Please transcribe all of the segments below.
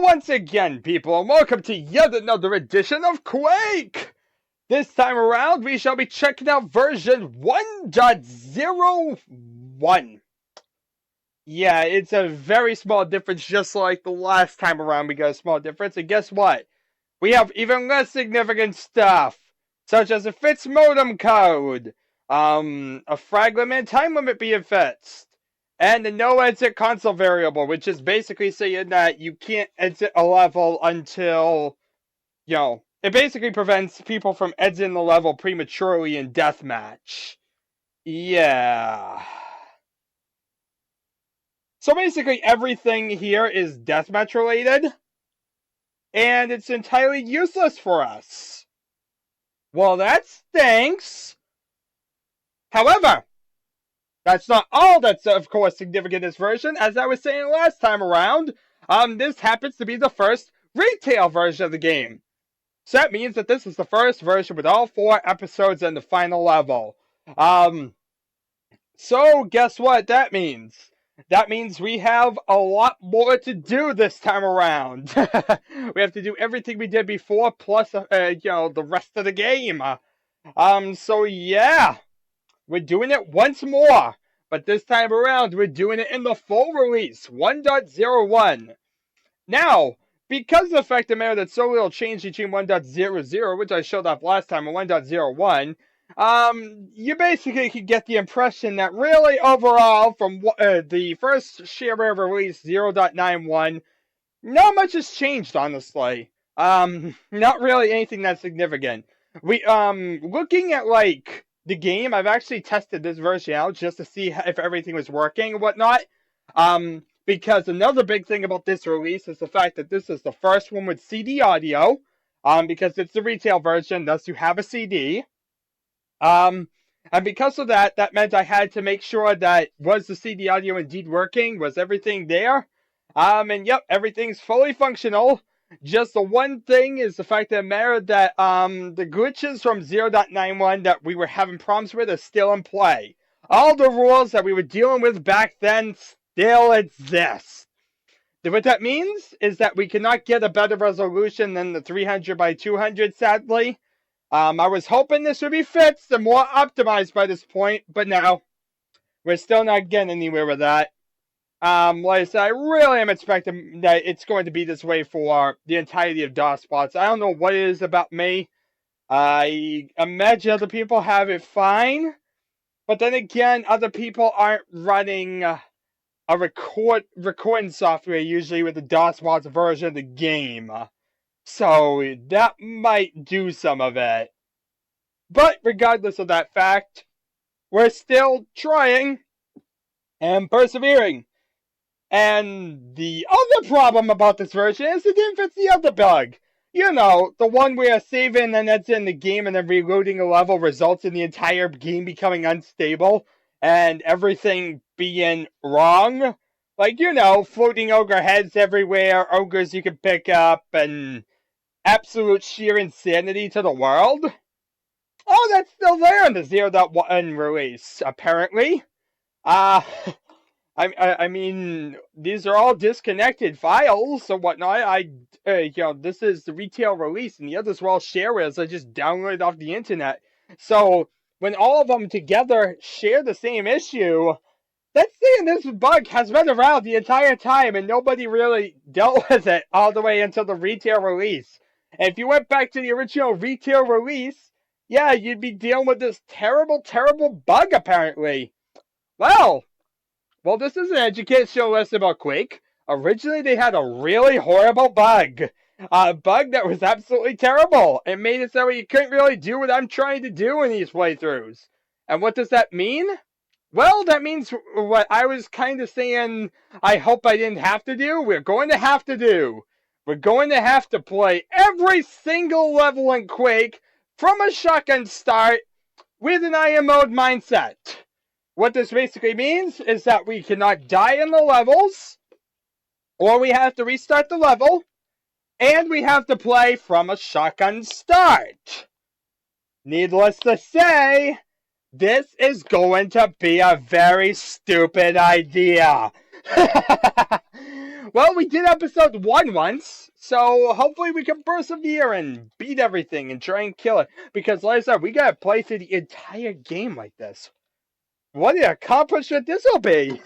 once again, people, and welcome to yet another edition of Quake! This time around, we shall be checking out version 1.01. Yeah, it's a very small difference, just like the last time around we got a small difference, and guess what? We have even less significant stuff, such as a fixed modem code, a fragment and time limit being fixed, and the no exit console variable, which is basically saying that you can't exit a level until, it basically prevents people from exiting the level prematurely in deathmatch. Yeah. So basically everything here is deathmatch related, and it's entirely useless for us. Well, that stinks. However, that's not all that's, of course, significant in this version. As I was saying last time around, this happens to be the first retail version of the game. So that means that this is the first version with all 4 episodes and the final level. So guess what that means? That means we have a lot more to do this time around. We have to do everything we did before, plus, the rest of the game. So yeah. We're doing it once more, but this time around, we're doing it in the full release, 1.01. Now, because of the fact of the matter that so little changed between 1.00, which I showed off last time, and 1.01, you basically could get the impression that really overall, from the first shareware release, 0.91, not much has changed, honestly. Not really anything that's significant. Looking at, the game, I've actually tested this version out just to see if everything was working and whatnot. Because another big thing about this release is the fact that this is the first one with CD audio. Because it's the retail version, thus you have a CD. And because of that, that meant I had to make sure that was the CD audio indeed working? Was everything there? And yep, everything's fully functional. Just the one thing is the fact of the matter that the glitches from 0.91 that we were having problems with are still in play. All the rules that we were dealing with back then still exist. What that means is that we cannot get a better resolution than the 300 by 200, sadly. I was hoping this would be fixed and more optimized by this point, but no. We're still not getting anywhere with that. Like I said, I really am expecting that it's going to be this way for the entirety of DOSBots. I don't know what it is about me. I imagine other people have it fine. But then again, other people aren't running a recording software usually with the DOSBots version of the game. So that might do some of it. But regardless of that fact, we're still trying and persevering. And the other problem about this version is it didn't fix the other bug. You know, the one where saving and exiting the game and then reloading a level results in the entire game becoming unstable and everything being wrong. Like, floating ogre heads everywhere, ogres you can pick up, and absolute sheer insanity to the world. Oh, that's still there in the 0.1 release, apparently. I mean, these are all disconnected files and whatnot. This is the retail release, and the others were all sharewares I just downloaded off the internet. So, when all of them together share the same issue, that's saying this bug has been around the entire time, and nobody really dealt with it all the way until the retail release. And if you went back to the original retail release, yeah, you'd be dealing with this terrible, terrible bug, apparently. Well, this is an educational lesson about Quake. Originally, they had a really horrible bug. A bug that was absolutely terrible. It made it so you couldn't really do what I'm trying to do in these playthroughs. And what does that mean? Well, that means what I was kind of saying I hope I didn't have to do. We're going to have to do. We're going to have to play every single level in Quake from a shotgun start with an IM mode mindset. What this basically means is that we cannot die in the levels, or we have to restart the level, and we have to play from a shotgun start. Needless to say, this is going to be a very stupid idea. Well, we did episode 1 once, so hopefully we can persevere and beat everything and try and kill it. Because like I said, we gotta play through the entire game like this. What an accomplishment this will be!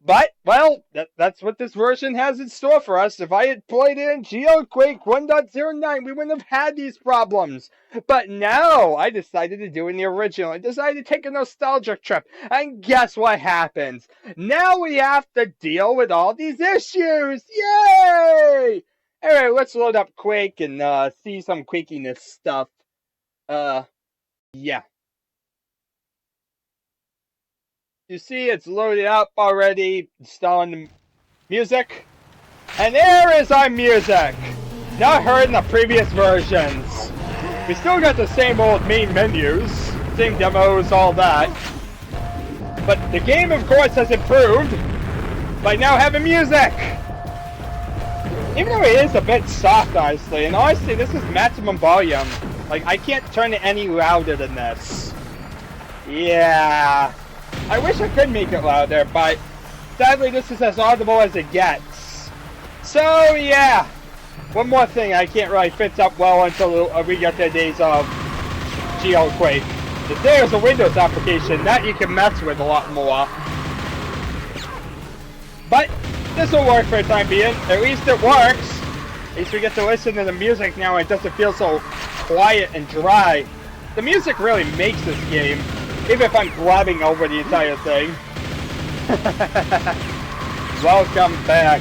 But, well, that's what this version has in store for us. If I had played it in Quake 1.09, we wouldn't have had these problems. But no, I decided to do it in the original. I decided to take a nostalgic trip. And guess what happens? Now we have to deal with all these issues! Yay! Anyway, let's load up Quake and see some quakiness stuff. Yeah. You see, it's loaded up already, installing the music. And there is our music! Not heard in the previous versions. We still got the same old main menus, same demos, all that. But the game, of course, has improved by now having music! Even though it is a bit soft, honestly, and honestly, this is maximum volume. Like, I can't turn it any louder than this. Yeah. I wish I could make it louder, but sadly this is as audible as it gets. So yeah, one more thing I can't really fix up well until we get the days of Quake. There's a Windows application that you can mess with a lot more. But this will work for the time being. At least it works. At least we get to listen to the music now and it doesn't feel so quiet and dry. The music really makes this game. Even if I'm blabbing over the entire thing. Welcome back.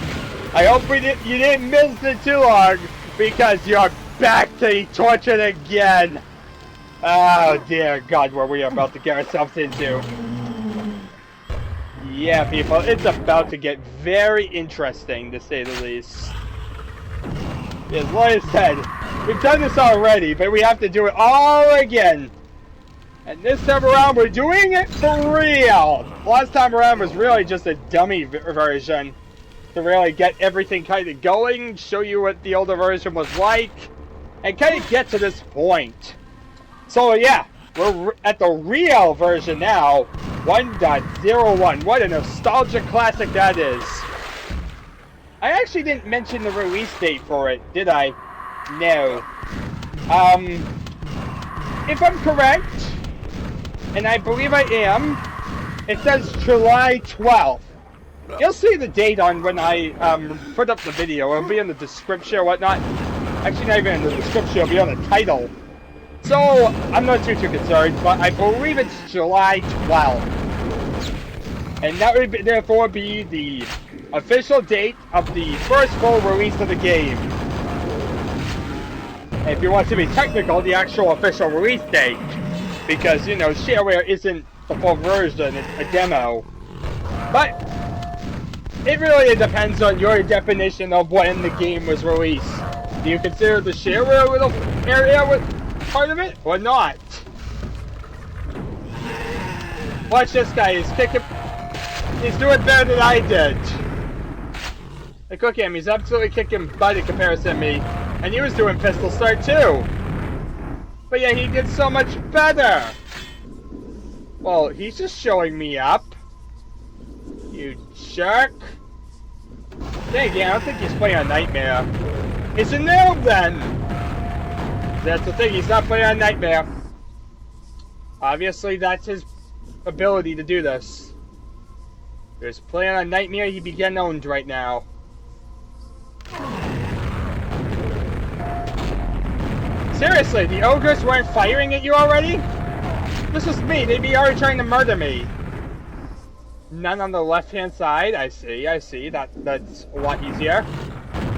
I hope you didn't miss it too long, because you're back to be tortured again. Oh dear God, what we are about to get ourselves into. Yeah, people, it's about to get very interesting, to say the least. Yes, like I said, we've done this already, but we have to do it all again. And this time around, we're doing it for real! Last time around was really just a dummy version to really get everything kind of going, show you what the older version was like, and kind of get to this point. So yeah, we're at the real version now, 1.01. What a nostalgic classic that is. I actually didn't mention the release date for it, did I? No. If I'm correct, and I believe I am, it says July 12th. You'll see the date on when I put up the video. It'll be in the description or whatnot. Actually, not even in the description, it'll be on the title. So, I'm not too concerned, but I believe it's July 12th. And that would therefore be the official date of the first full release of the game. And if you want to be technical, the actual official release date. Because, you know, shareware isn't the full version, it's a demo. But it really depends on your definition of when the game was released. Do you consider the shareware little area with part of it, or not? Watch this guy, he's kicking... He's doing better than I did. Like, look at him, he's absolutely kicking butt in comparison to me. And he was doing pistol start too. But yeah, he did so much better. Well, he's just showing me up. You jerk. Dang, yeah, I don't think he's playing a Nightmare. It's a noob then! That's the thing, he's not playing a Nightmare. Obviously, that's his ability to do this. If he was playing a Nightmare, he'd be getting owned right now. Seriously, the ogres weren't firing at you already? This is me, they'd be already trying to murder me. None on the left-hand side, I see, that's a lot easier.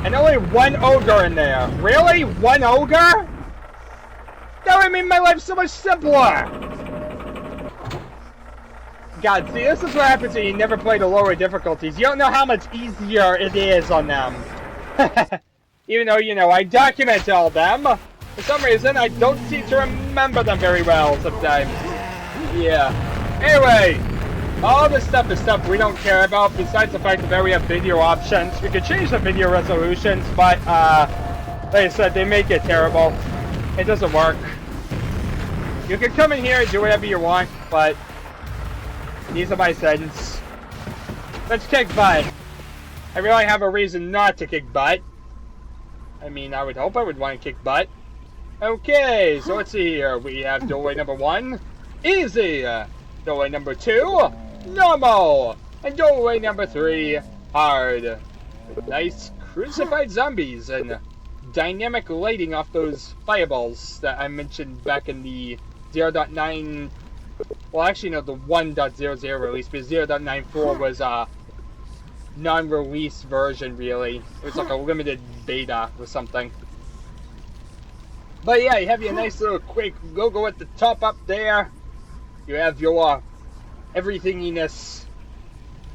And only one ogre in there. Really? One ogre? That would make my life so much simpler! God, see, this is what happens when you never play the lower difficulties. You don't know how much easier it is on them. Even though, you know, I document all them. For some reason, I don't seem to remember them very well sometimes. Yeah. Anyway, all this stuff is stuff we don't care about, besides the fact that we have video options. We could change the video resolutions, but, like I said, they make it terrible. It doesn't work. You can come in here and do whatever you want, but these are my settings. Let's kick butt. I really have a reason not to kick butt. I mean, I would hope I would want to kick butt. Okay, so let's see here. We have doorway number 1, easy. Doorway number 2, normal. And doorway number 3, hard. With nice crucified zombies and dynamic lighting off those fireballs that I mentioned back in the 0.9. Well, actually, no, the 1.00 release, because 0.94 was a non-release version, really. It was like a limited beta or something. But yeah, you have your nice little Quake logo at the top up there. You have your everythinginess.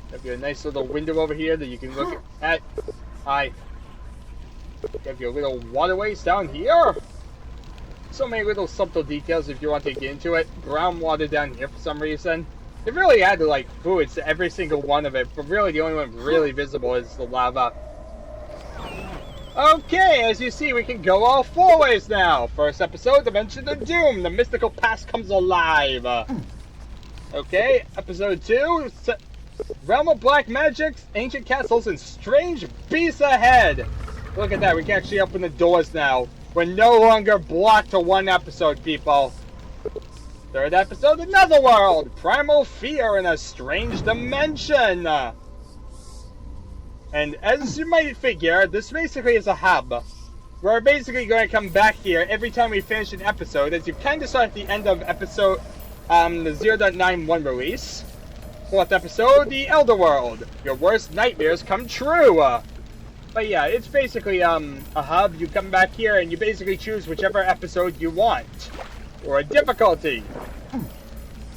You have your nice little window over here that you can look at. Hi. You have your little waterways down here. So many little subtle details if you want to get into it. Groundwater down here for some reason. They really added like fluids to every single one of it, but really the only one really visible is the lava. Okay, as you see, we can go all 4 ways now. First episode, Dimension of Doom. The mystical past comes alive. Okay, episode 2, Realm of Black Magics, Ancient Castles, and Strange Beasts Ahead. Look at that, we can actually open the doors now. We're no longer blocked to 1 episode, people. Third episode, Another World, Primal Fear in a Strange Dimension. And as you might figure, this basically is a hub. We're basically going to come back here every time we finish an episode, as you kind of saw at the end of episode, the 0.91 release. 4th episode, The Elder World. Your worst nightmares come true. But yeah, it's basically a hub. You come back here and you basically choose whichever episode you want. Or a difficulty.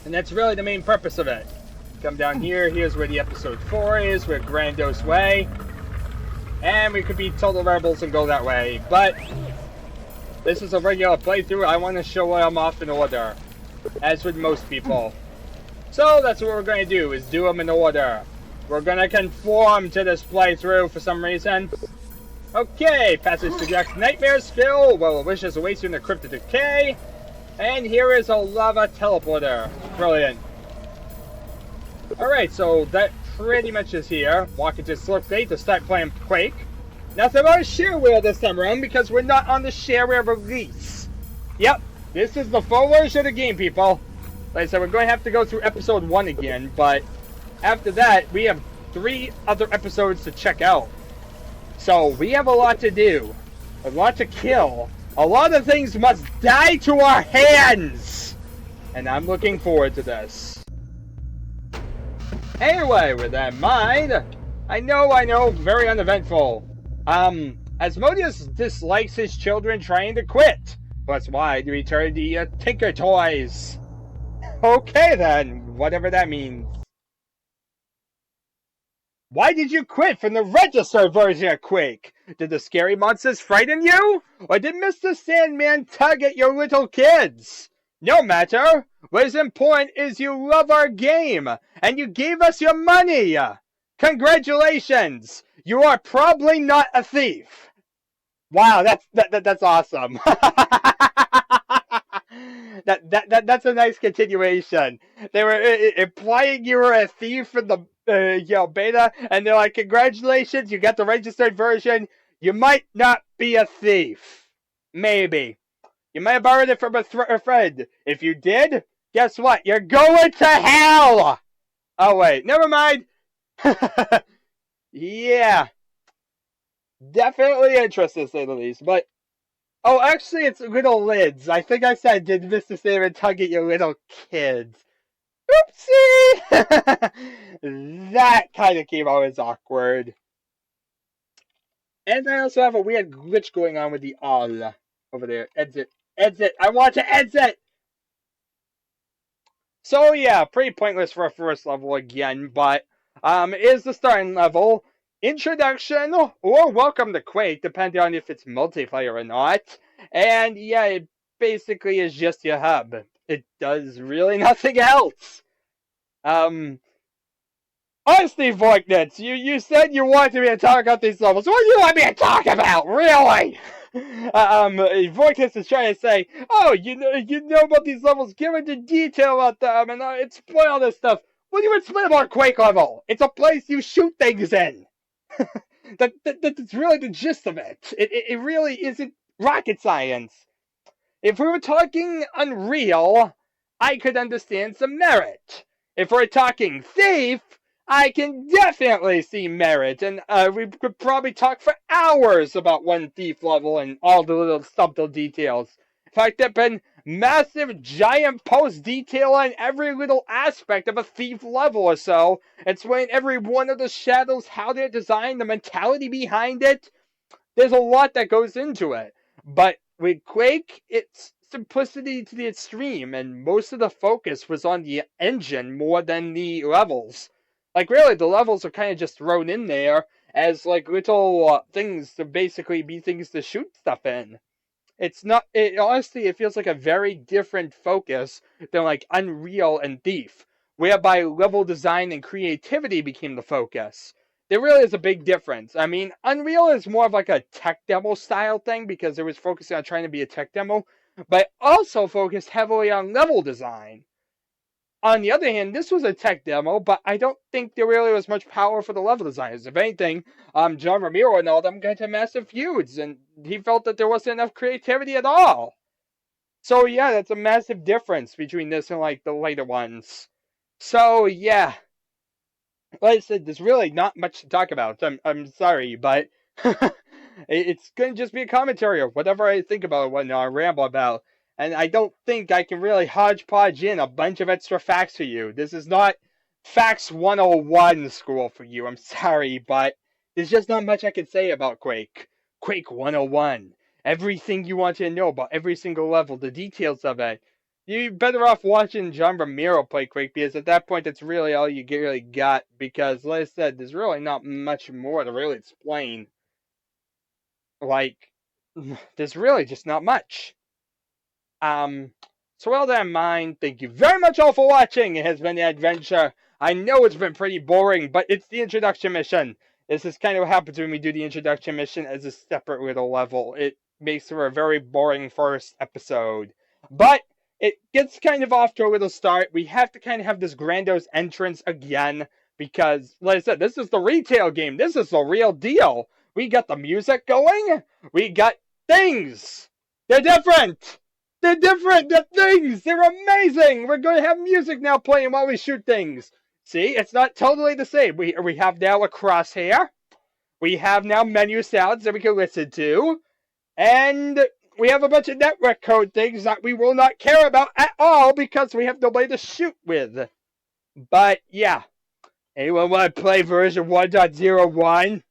And that's really the main purpose of it. Come down here, here's where the episode 4 is, we're Grandos Way. And we could be total rebels and go that way. But this is a regular playthrough, I want to show them off in order. As with most people. So that's what we're going to do, is do them in order. We're going to conform to this playthrough for some reason. Okay, passage to Jack's Nightmares Phil. Well, wishes awaits you in the Crypt of Decay. And here is a lava teleporter. Brilliant. Alright, so that pretty much is here. Walk into Slurpgate to start playing Quake. Nothing about shareware this time around because we're not on the shareware release. Yep, this is the full version of the game, people. Like I said, we're going to have to go through episode 1 again, but after that, we have 3 other episodes to check out. So, we have a lot to do. A lot to kill. A lot of things must die to our hands! And I'm looking forward to this. Anyway, with that in mind, I know, very uneventful. Asmodeus dislikes his children trying to quit. That's why he returned the Tinker Toys. Okay then, whatever that means. Why did you quit from the registered version of Quake? Did the scary monsters frighten you? Or did Mr. Sandman tug at your little kids? No matter. What is important is you love our game, and you gave us your money. Congratulations. You are probably not a thief. Wow, that's awesome. That's a nice continuation. They were implying you were a thief in the beta, and they're like, congratulations, you got the registered version. You might not be a thief. Maybe. You might have borrowed it from a friend. If you did, guess what? You're going to hell! Oh, wait. Never mind. Yeah. Definitely interesting, to say the least. But, oh, actually, it's little lids. I think I said, did Mr. Salmon tug at your little kids? Oopsie! That kind of came out as awkward. And I also have a weird glitch going on with the all over there. Exit. Exit. I want to exit! So yeah, pretty pointless for a first level again, but is the starting level. Introduction or welcome to Quake, depending on if it's multiplayer or not. And yeah, it basically is just your hub. It does really nothing else. Honestly, Voigtnitz, you said you wanted me to talk about these levels. What do you want me to talk about, really? Voigtnitz is trying to say, oh, you know about these levels, give into detail about them, and explain all this stuff. What do you explain about a Quake level? It's a place you shoot things in. That's really the gist of it. It really isn't rocket science. If we were talking Unreal, I could understand some merit. If we're talking Thief, I can definitely see merit, and we could probably talk for hours about one Thief level and all the little subtle details. In fact, there've been massive, giant post detail on every little aspect of a Thief level or so, explain every one of the shadows, how they're designed, the mentality behind it. There's a lot that goes into it. But with Quake, it's simplicity to the extreme, and most of the focus was on the engine more than the levels. Like, really, the levels are kind of just thrown in there as, like, little things to basically be things to shoot stuff in. It's not, honestly, it feels like a very different focus than, like, Unreal and Thief, whereby level design and creativity became the focus. There really is a big difference. I mean, Unreal is more of like a tech demo style thing because it was focusing on trying to be a tech demo, but also focused heavily on level design. On the other hand, this was a tech demo, but I don't think there really was much power for the level designers. If anything, John Romero and all them got into massive feuds, and he felt that there wasn't enough creativity at all. So yeah, that's a massive difference between this and like the later ones. So yeah, like I said, there's really not much to talk about. I'm sorry, but it's gonna just be a commentary of whatever I think about, what I ramble about. And I don't think I can really hodgepodge in a bunch of extra facts for you. This is not Facts 101 school for you. I'm sorry, but there's just not much I can say about Quake. Quake 101. Everything you want to know about every single level, the details of it. You're better off watching John Romero play Quake because at that point that's really all you really got. Because, like I said, there's really not much more to really explain. Like, there's really just not much. So with all that in mind, thank you very much all for watching. It has been the adventure. I know it's been pretty boring, but it's the introduction mission. This is kind of what happens when we do the introduction mission as a separate little level. It makes for a very boring first episode. But it gets kind of off to a little start. We have to kind of have this grandiose entrance again because, like I said, this is the retail game. This is the real deal. We got the music going. We got things. They're different. They're different. They're things. They're amazing. We're going to have music now playing while we shoot things. See, it's not totally the same. We have now a crosshair. We have now menu sounds that we can listen to. And we have a bunch of network code things that we will not care about at all because we have nobody to shoot with. But, yeah. Anyone want to play version 1.01?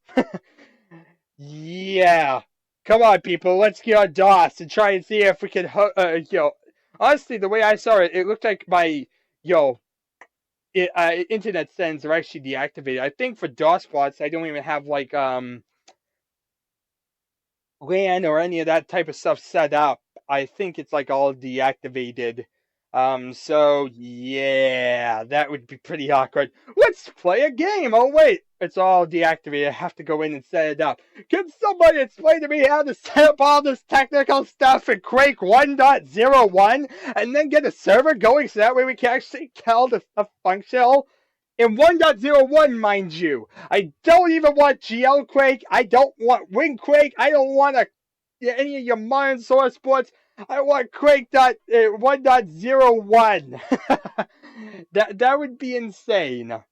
Yeah. Come on, people. Let's get on DOS and try and see if we can, honestly, the way I saw it, it looked like my, internet settings are actually deactivated. I think for DOS bots, I don't even have, like, LAN or any of that type of stuff set up. I think it's, like, all deactivated. So, yeah, that would be pretty awkward. Let's play a game! Oh, wait, it's all deactivated. I have to go in and set it up. Can somebody explain to me how to set up all this technical stuff in Quake 1.01 and then get a server going so that way we can actually tell the stuff functional? In 1.01, mind you, I don't even want GL Quake, I don't want Wing Quake, I don't want any of your modern source ports. I want Quake 1.01. that would be insane.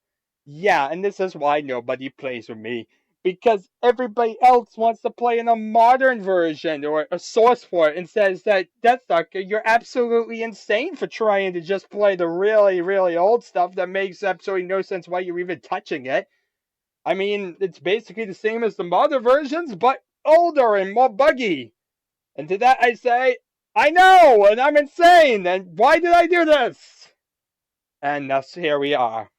Yeah, and this is why nobody plays with me. Because everybody else wants to play in a modern version or a source port and says that Deathsucker, you're absolutely insane for trying to just play the really, really old stuff that makes absolutely no sense why you're even touching it. I mean, it's basically the same as the modern versions, but older and more buggy. And to that I say, I know, and I'm insane, and why did I do this? And thus here we are.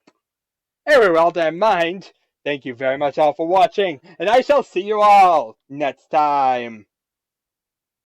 Anyway, with all that in mind, thank you very much all for watching, and I shall see you all next time.